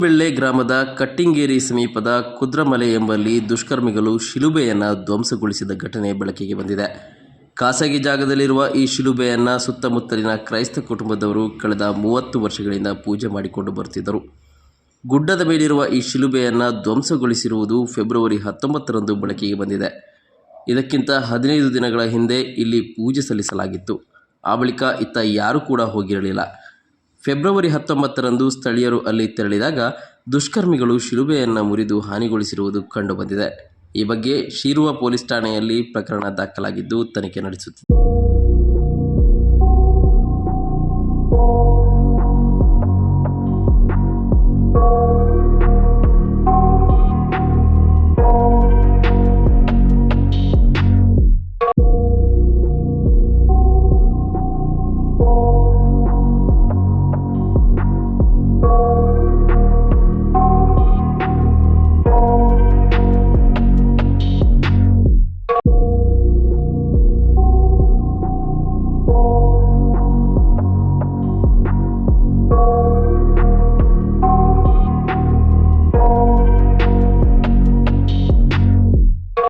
ಬೆಳ್ಳೆ ಗ್ರಾಮದ ಕಟ್ಟಿಂಗೇರಿ ಸಮೀಪದ ಕುದ್ರಮಲೆ ಎಂಬಲ್ಲಿ ದುಷ್ಕರ್ಮಿಗಳು ಶಿಲುಬೆಯನ್ನು ಧ್ವಂಸಗೊಳಿಸಿದ ಘಟನೆ ಬೆಳಕಿಗೆ ಬಂದಿದೆ. ಖಾಸಗಿ ಜಾಗದಲ್ಲಿರುವ ಈ ಶಿಲುಬೆಯನ್ನು ಸುತ್ತಮುತ್ತಲಿನ ಕ್ರೈಸ್ತ ಕುಟುಂಬದವರು ಕಳೆದ 30 ವರ್ಷಗಳಿಂದ ಪೂಜೆ ಮಾಡಿಕೊಂಡು ಬರುತ್ತಿದ್ದರು. ಗುಡ್ಡದ ಮೇಲಿರುವ ಈ ಶಿಲುಬೆಯನ್ನು ಧ್ವಂಸಗೊಳಿಸಿರುವುದು ಫೆಬ್ರವರಿ 19ರಂದು ಬೆಳಕಿಗೆ ಬಂದಿದೆ. ಇದಕ್ಕಿಂತ 15 ದಿನಗಳ ಹಿಂದೆ ಇಲ್ಲಿ ಪೂಜೆ ಸಲ್ಲಿಸಲಾಗಿತ್ತು. ಆ ಬಳಿಕ ಇತ್ತ ಯಾರೂ ಕೂಡ ಹೋಗಿರಲಿಲ್ಲ. ಫೆಬ್ರವರಿ 19ರಂದು ಸ್ಥಳೀಯರು ಅಲ್ಲಿ ತೆರಳಿದಾಗ ದುಷ್ಕರ್ಮಿಗಳು ಶಿಲುಬೆಯನ್ನು ಮುರಿದು ಹಾನಿಗೊಳಿಸಿರುವುದು ಕಂಡುಬಂದಿದೆ. ಈ ಬಗ್ಗೆ ಶಿರುವ ಪೊಲೀಸ್ ಠಾಣೆಯಲ್ಲಿ ಪ್ರಕರಣ ದಾಖಲಾಗಿದ್ದು ತನಿಖೆ ನಡೆಸುತ್ತಿದೆ.